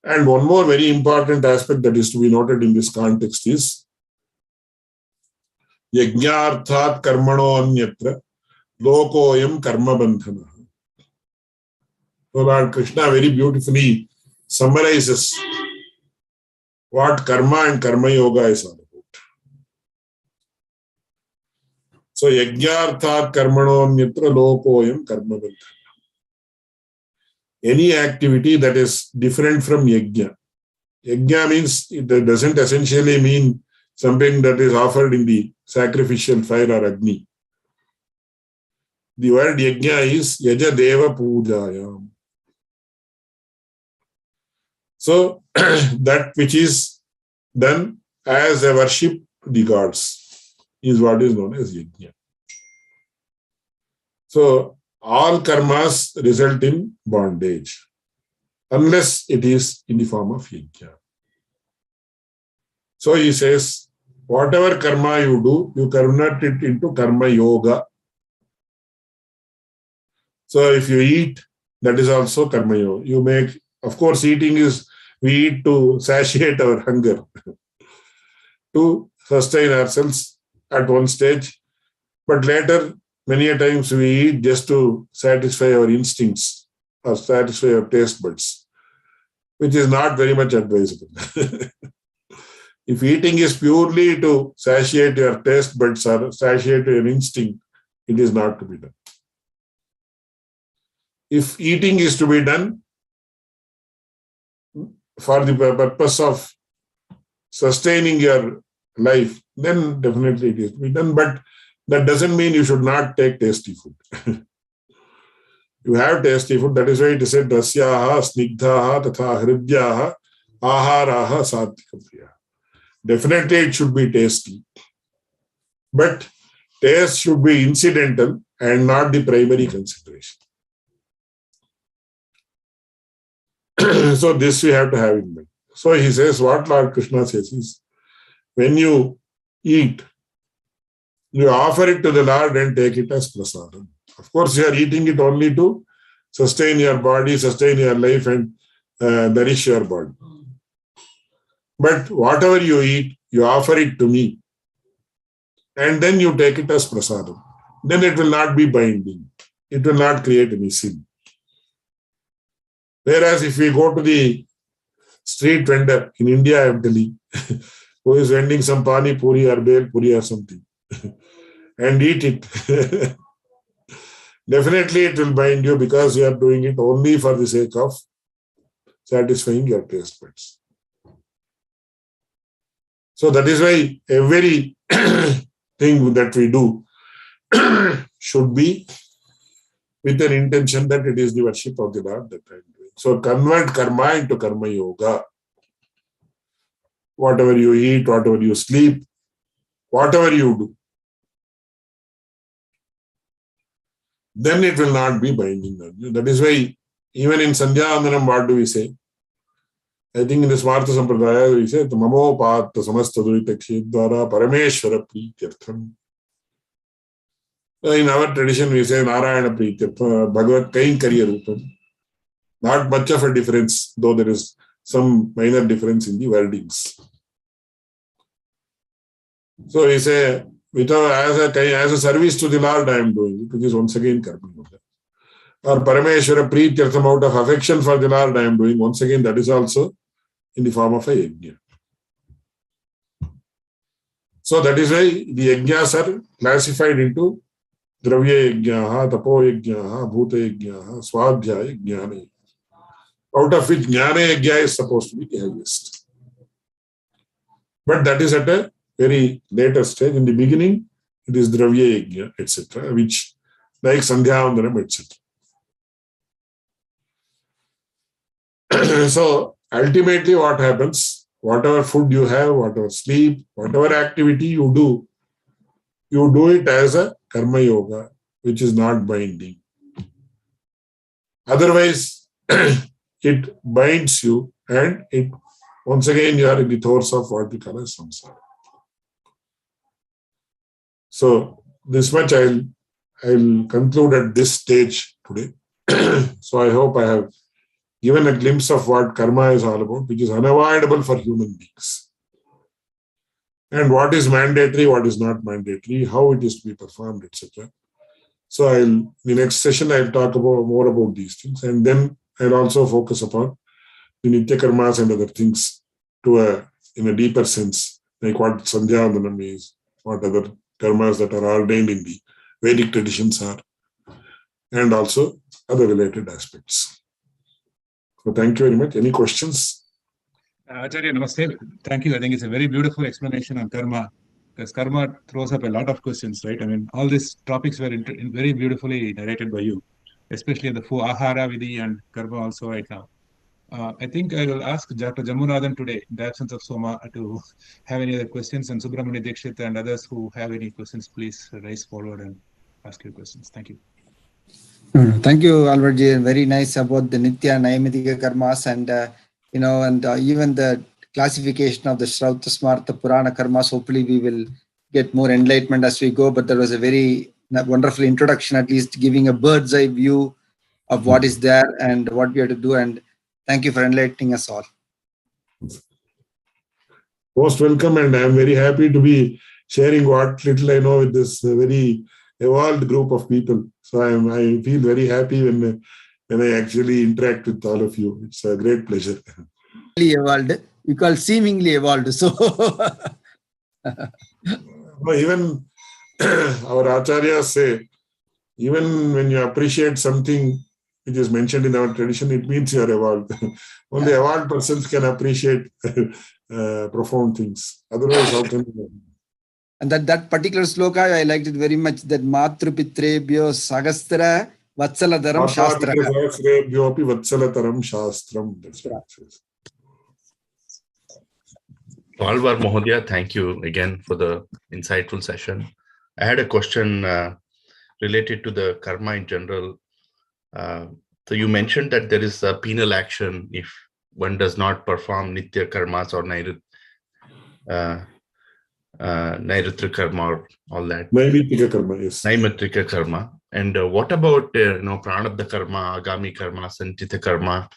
And one more very important aspect that is to be noted in this context is Yajñarthat karmano anyatra lokoyam karma bandhana. So Lord Krishna very beautifully summarizes what karma and karma yoga is all about. So Yajñarthat karmano anyatra lokoyam karma bandhana. Any activity that is different from yajna. Yajna means it doesn't essentially mean something that is offered in the sacrificial fire or agni. The word yajna is yaja deva pujayam. So that which is done as a worship to the gods is what is known as yajna. So all karmas result in bondage unless it is in the form of yajna. So he says, whatever karma you do, you convert it into karma yoga. So if you eat, that is also karma yoga. You make, of course, eating is, we eat to satiate our hunger, to sustain ourselves at one stage. But later, many a times we eat just to satisfy our instincts or satisfy our taste buds, which is not very much advisable. If eating is purely to satiate your taste buds or satiate your instinct, it is not to be done. If eating is to be done for the purpose of sustaining your life, then definitely it is to be done. But that doesn't mean you should not take tasty food. You have tasty food. That is why it is said, Rasyaha, Snigdhaha, Tatha Hridyaha, Aharaha, Satvika Priya. Definitely it should be tasty. But taste should be incidental and not the primary consideration. So this we have to have in mind. So he says, what Lord Krishna says is, when you eat, you offer it to the Lord and take it as prasadam. Of course, you are eating it only to sustain your body, sustain your life, and nourish your body. But whatever you eat, you offer it to me. And then you take it as prasadam. Then it will not be binding. It will not create any sin. Whereas if we go to the street vendor in India, I am telling, who is vending some pani puri or bel puri or something, and eat it, definitely it will bind you because you are doing it only for the sake of satisfying your taste buds. So that is why every thing that we do should be with an intention that it is the worship of the Lord that I am doing. So convert karma into karma yoga. Whatever you eat, whatever you sleep, whatever you do, then it will not be binding on you. That is why even in Sandhya Vandanam, what do we say? I think in the Smartha Sampradaya, we say, Mamo Patta Samasta Durita Kshedvara Parameshwara Prityartham. In our tradition, we say Narayana Prityartham, Bhagavat Kainkariya Rupam. Not much of a difference, though there is some minor difference in the wordings. So we say, as a service to the Lord, I am doing it, which is once again karma yoga. Or Parameshwara Prityartham, out of affection for the Lord, I am doing, once again, that is also in the form of a yajna. So that is why the yajnas are classified into dravya yajnaha, tapo yajnaha, bhuta yajnaha, swadhyaya jnana. Out of which jnana yajna is supposed to be the highest. But that is at a very later stage. In the beginning, it is dravya yajna, etc., which like sandhyavandanam, etc. So ultimately what happens, whatever food you have, whatever sleep, whatever activity you do it as a karma yoga, which is not binding. Otherwise, it binds you and it once again you are in the throes of what we call as samsara. So this much I'll conclude at this stage today. So I hope I have given a glimpse of what karma is all about, which is unavoidable for human beings. And what is mandatory, what is not mandatory, how it is to be performed, etc. So in the next session, I'll talk more about these things. And then I'll also focus upon the nitya karmas and other things in a deeper sense, like what sandhyavandanam is, what other karmas that are ordained in the Vedic traditions are, and also other related aspects. So thank you very much. Any questions? Acharya, namaste. Thank you. I think it's a very beautiful explanation on karma, because karma throws up a lot of questions, right? I mean, all these topics were very beautifully narrated by you, especially the four ahara, vidhi, and karma also right now. I think I will ask Dr. Jammunathan today, in the absence of Soma, to have any other questions, and Subramani Dikshit and others who have any questions, please raise forward and ask your questions. Thank you. Thank you, Alwar ji. Very nice about the Nitya Nayamitika Karmas and even the classification of the Shrauta Smarta Purana Karmas. Hopefully we will get more enlightenment as we go, but there was a very wonderful introduction, at least giving a bird's eye view of what is there and what we have to do. And thank you for enlightening us all. Most welcome, and I am very happy to be sharing what little I know with this very evolved group of people. So I feel very happy when I actually interact with all of you. It's a great pleasure. Evolved. You call seemingly evolved. So even our acharyas say, even when you appreciate something which is mentioned in our tradition, it means you are evolved. Only evolved persons can appreciate profound things. Otherwise, how can you? And that particular sloka, I liked it very much, that Matru Pitrebhyo Sagastra Vatsaladaram Shastra. Vatsalataram Shastram. That's what it says. Alwar Mohodia, thank you again for the insightful session. I had a question related to the karma in general. So you mentioned that there is a penal action if one does not perform nitya karmas or Nairutra karma or all that. Naimitika karma, yes. Naimatrika karma. And what about pranabdha karma, agami karma, santita karma?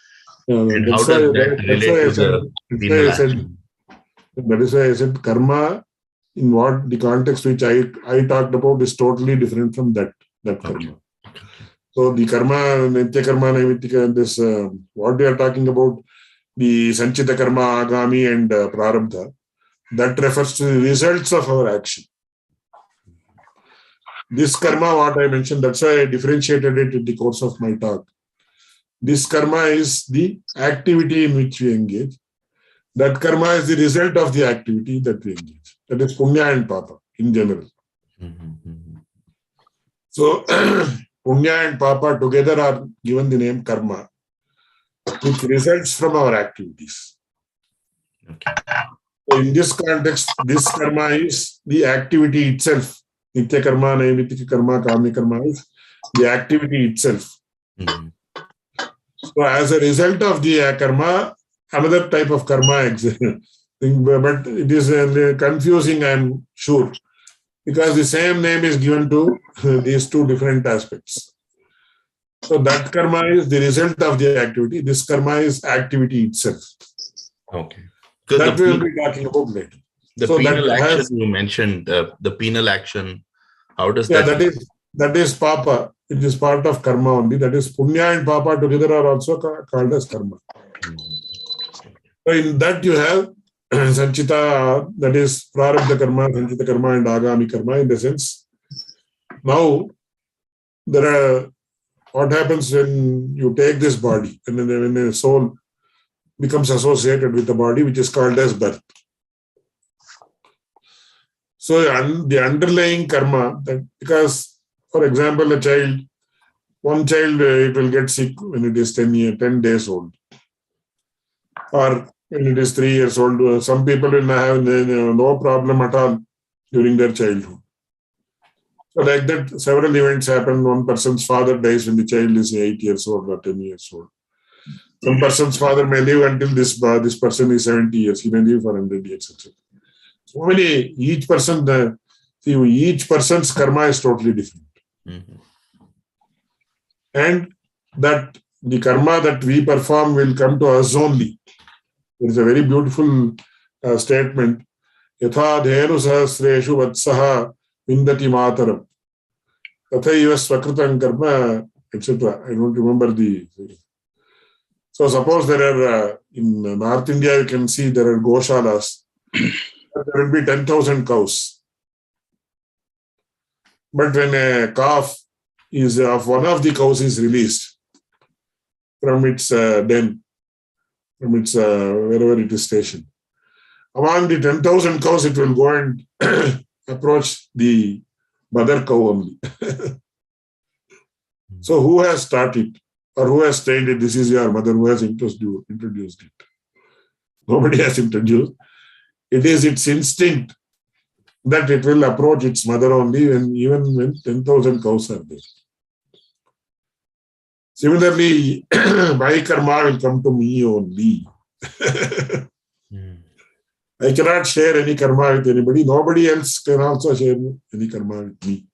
And how does that relate to the penal action? That is why I said karma, in what the context which I talked about, is totally different from that karma. Okay. So the karma, nitya karma, naimitika, this what we are talking about, the sanchita karma, agami and prarabdha, that refers to the results of our action. This karma, what I mentioned, that's why I differentiated it in the course of my talk. This karma is the activity in which we engage. That karma is the result of the activity that we engage. That is punya and papa in general. So punya and papa together are given the name karma, which results from our activities. Okay. So in this context, this karma is the activity itself. Nitya karma, naimitika karma, kami karma is the activity itself. So as a result of the karma, another type of karma exists. But it is confusing, I'm sure, because the same name is given to these two different aspects. So that karma is the result of the activity. This karma is activity itself. Okay. That we will be talking about later. The penal action you mentioned, the penal action, how does that? That is papa. It is part of karma only. That is punya and papa together are also called as karma. So in that you have Sanchita, that is Prarabdha Karma, Sanchita Karma and Agami Karma, in the sense. Now, there are, what happens when you take this body, and when a soul becomes associated with the body, which is called as birth. So the underlying karma, that because, for example, a child, one child, it will get sick when it is 10 days old. Or when it is 3 years old, some people will have no problem at all during their childhood. So like that, several events happen. One person's father dies when the child is 8 years old or 10 years old. Some person's father may live until this person is 70 years. He may live for 100 years, etc. So many, each person's karma is totally different. Mm-hmm. And that the karma that we perform will come to us only. There is a very beautiful statement. Yatha dhenu sahasreshu vatsaha vindati mataram. Tathaiva swakritam karma, etc. I don't remember the... So suppose there are, in North India, you can see there are goshalas. There will be 10,000 cows. But when a calf is of one of the cows is released from its den, from its wherever it is stationed, among the 10,000 cows, it will go and approach the mother cow only. So who has taught it? Or who has trained it? This is your mother who has introduced it. Nobody has introduced. It is its instinct that it will approach its mother only even when 10,000 cows are there. Similarly, my karma will come to me only. I cannot share any karma with anybody. Nobody else can also share any karma with me.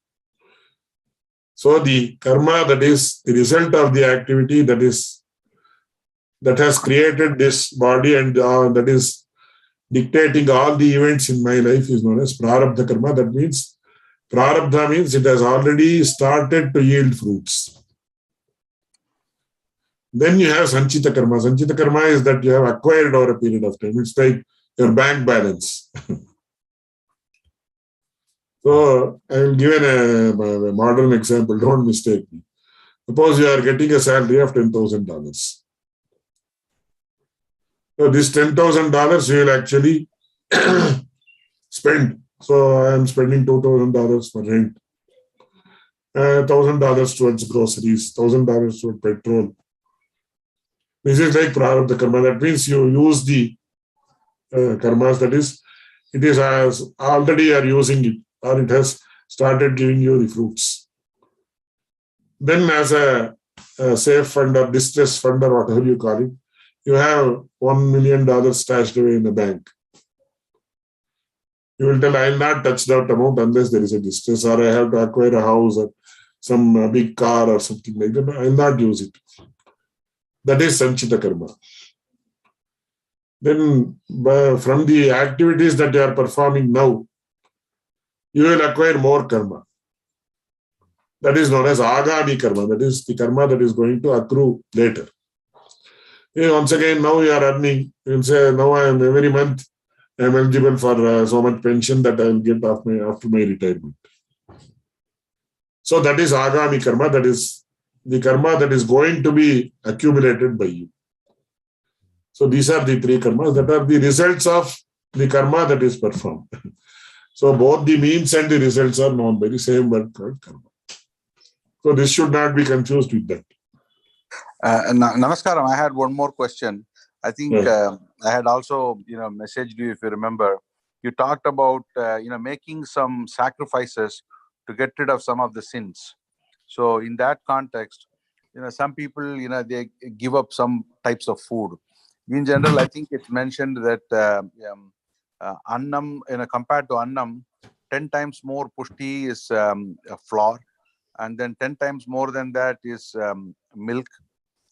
So the karma, that is the result of the activity that has created this body and that is dictating all the events in my life, is known as prarabdha karma. That means, prarabdha means it has already started to yield fruits. Then you have sanchita karma. Sanchita karma is that you have acquired over a period of time. It's like your bank balance. So I will give a modern example. Don't mistake me. Suppose you are getting a salary of $10,000. So this $10,000 you will actually spend. So I am spending $2,000 for rent, $1,000 towards groceries, $1,000 towards petrol. This is like prarabdha karma. That means you use the karmas, that is, it is as already you are using it, or it has started giving you the fruits. Then as a safe fund or distress fund or whatever you call it, you have $1 million stashed away in the bank. You will tell, I will not touch that amount unless there is a distress, or I have to acquire a house or some big car or something like that. I will not use it. That is sanchita karma. Then from the activities that you are performing now, you will acquire more karma. That is known as agami karma. That is the karma that is going to accrue later. Once again, now you are earning. You will say, now I am every month I am eligible for so much pension that I will get after my retirement. So that is agami karma. That is the karma that is going to be accumulated by you. So these are the three karmas that are the results of the karma that is performed. So both the means and the results are known by the same word called karma. So this should not be confused with that. Namaskaram. I had one more question. I think I had also, messaged you, if you remember. You talked about, making some sacrifices to get rid of some of the sins. So in that context, some people, they give up some types of food. In general, I think it's mentioned that annam, compared to annam, 10 times more pushti is flour, and then 10 times more than that is milk,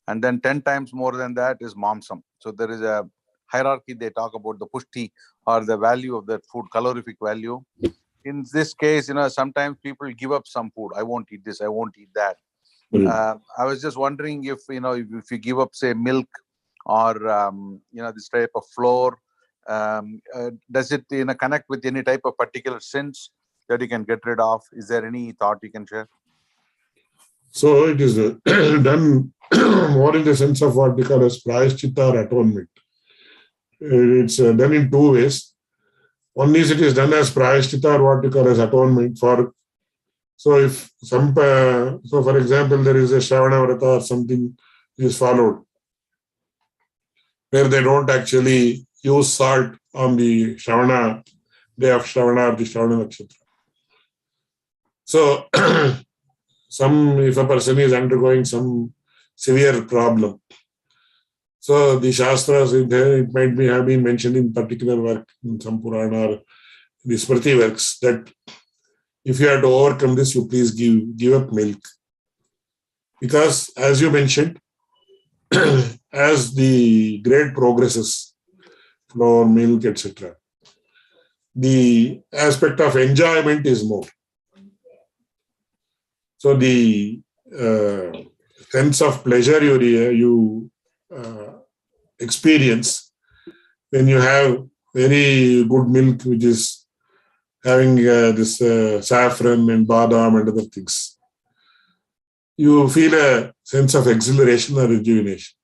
and then 10 times more than that is mamsam. So there is a hierarchy. They talk about the pushti, or the value of that food, calorific value. In this case, sometimes people give up some food. I won't eat this, I won't eat that. I was just wondering if you give up, say, milk, or this type of flour, Does it connect with any type of particular sins that you can get rid of? Is there any thought you can share? So it is done more in the sense of what we call as prayaschitta or atonement. It's done in two ways. One is it is done as prayaschitta or what we call as atonement for. So if some, so for example, there is a Shravana Vrata or something is followed, where they don't actually use salt on the Shravana, day of Shravana or the Shravana Nakshatra. So if a person is undergoing some severe problem, so the Shastras, it might have been mentioned in particular work, in some Purana or the Smriti works, that if you have to overcome this, you please give up milk. Because as you mentioned, as the grade progresses, flour, milk, etc., the aspect of enjoyment is more. So the sense of pleasure you experience when you have very good milk, which is having this saffron and badam and other things, you feel a sense of exhilaration or rejuvenation.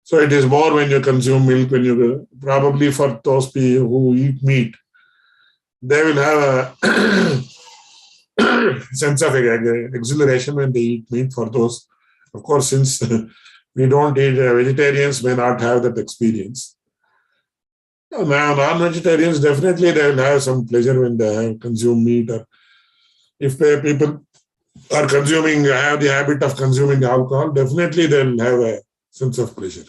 So it is more when you consume milk, when you probably for those people who eat meat, they will have a sense of exhilaration when they eat meat. For those, of course, since we don't eat, vegetarians may not have that experience. Non-vegetarians, definitely they will have some pleasure when they have consumed meat, or if people are have the habit of consuming alcohol, definitely they will have a sense of pleasure.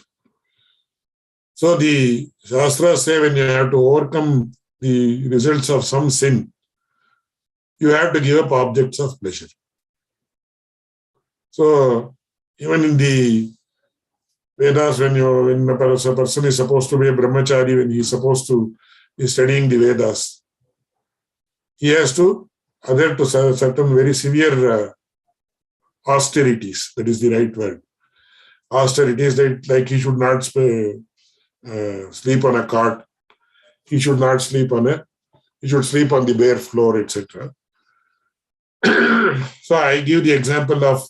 So the Shastras say when you have to overcome the results of some sin, you have to give up objects of pleasure. So even in the Vedas, when a person is supposed to be a brahmachari, when he is supposed to be studying the Vedas, he has to adhere to certain very severe austerities. That is the right word. Austerities that, like, he should not sleep on a cot. He should not sleep he should sleep on the bare floor, etc. So I give the example of,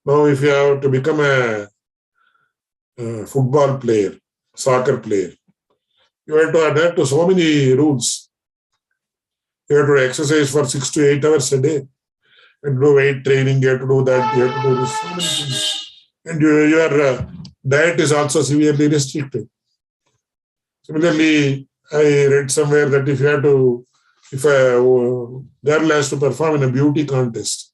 now if you have to become a football player, soccer player, you have to adhere to so many rules. You have to exercise for 6 to 8 hours a day, and do weight training, you have to do that, you have to do this, so many things. And your diet is also severely restricted. Similarly, I read somewhere that if a girl has to perform in a beauty contest,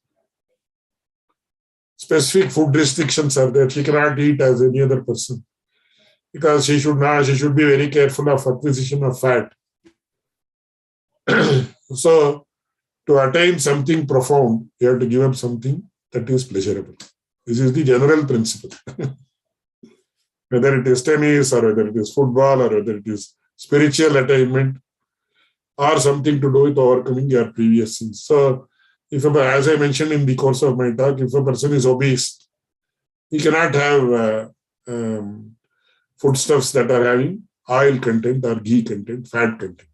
specific food restrictions are there. She cannot eat as any other person, because she should be very careful of acquisition of fat. So to attain something profound, you have to give up something that is pleasurable. This is the general principle. Whether it is tennis, or whether it is football, or whether it is spiritual attainment, or something to do with overcoming your previous sins. So, as I mentioned in the course of my talk, if a person is obese, he cannot have foodstuffs that are having oil content or ghee content, fat content.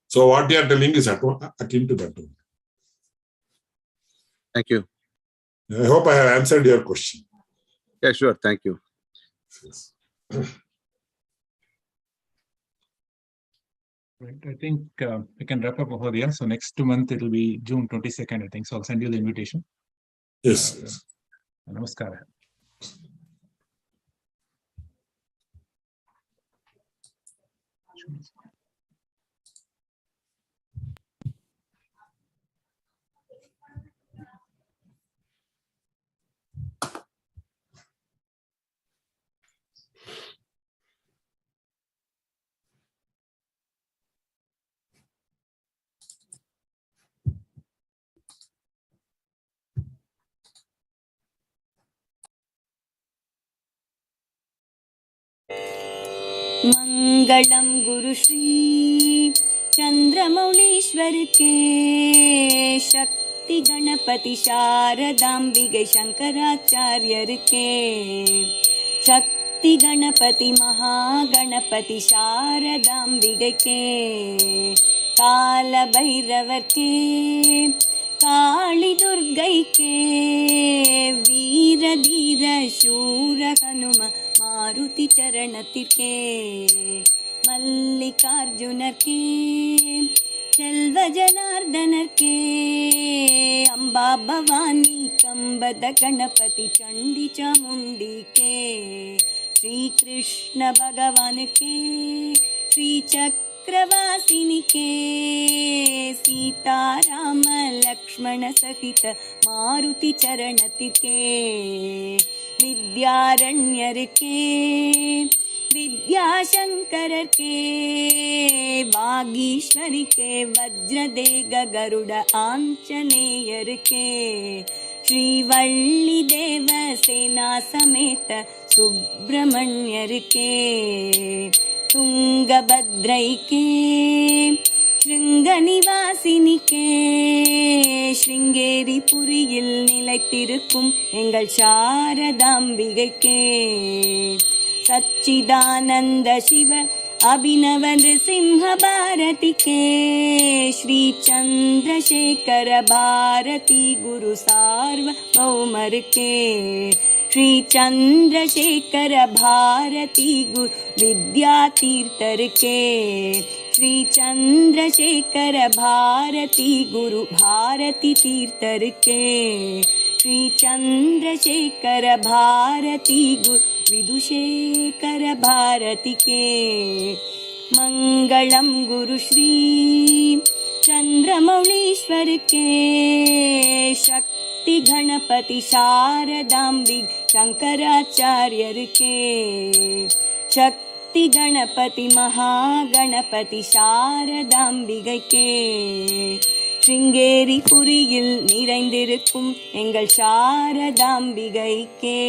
So what you are telling is akin to that. Thank you. I hope I have answered your question. Yeah, sure. Thank you. Yes. Right. I think we can wrap up over here. So next month it will be June 22nd, I think. So I'll send you the invitation. Yes. Namaskara. मंगलम गुरु श्री चंद्रमौलीश्वर के शक्ति गणपति शारदाम्बिके शंकराचार्यर के शक्ति சக்தி கணபதி மகா கணபதி சாரதாம்பிகைக்கே, கால பைரவர்க்கே காளி துர்க்கைக்கே, வீர தீர சூர ஹனும மாருதி சரணத்திற்கே, மல்லிகார்ஜுனர்க்கே செல்வ ஜனார்தனர்க்கே, அம்பா பவானி கம்பத கணபதி சண்டி சாமுண்டிக்கே, ஸ்ரீ கிருஷ்ண பகவானுக்கே ஸ்ரீ சக்கரவாசினிக்கே, சீதாராம லக்ஷ்மண சகித மாருதி சரணத்திற்கே, வித்யாரண்யருக்கே வித்யாசங்கரர்க்கே, வாகீஸ்வரிக்கே வஜ்ரதேக கருட ஆஞ்சநேயருக்கே, ஸ்ரீவள்ளி தேவ சேனா சமேத சுப்பிரமணியருக்கே, துங்கபத்ரைக்கே ஸ்ருங்கநிவாசினிக்கே, ஸ்ருங்கேரி புரியில் நிலைத்திருக்கும் எங்கள் சாரதாம்பிகைக்கே, சச்சிதானந்த சிவ அபிநவ நிருசிம்ஹ பாரதிக்கே, ஸ்ரீ சந்திரசேகர பாரதி குரு சார்வபௌமருக்கே, ஸ்ரீ சந்திரசேகர பாரதி குரு வித்யா தீர்த்தருக்கே, ஸ்ரீ சந்திரசேகர பாரதி குரு பாரதி தீர்த்தருக்கே, ஸ்ரீ சந்திரசேகர பாரதி குரு விதுஷேகர பாரதிக்கே, மங்களம் குரு ஸ்ரீ சந்திரமௌலீஸ்வருக்கே, சக்தி கணபதி சாரதாம்பி சங்கராச்சாரியருக்கே, சக்தி கணபதி மகா கணபதி சாரதாம்பிகைக்கே, ஸ்ருங்கேரி புரியில் நிறைந்திருக்கும் எங்கள் சாரதாம்பிகைக்கே.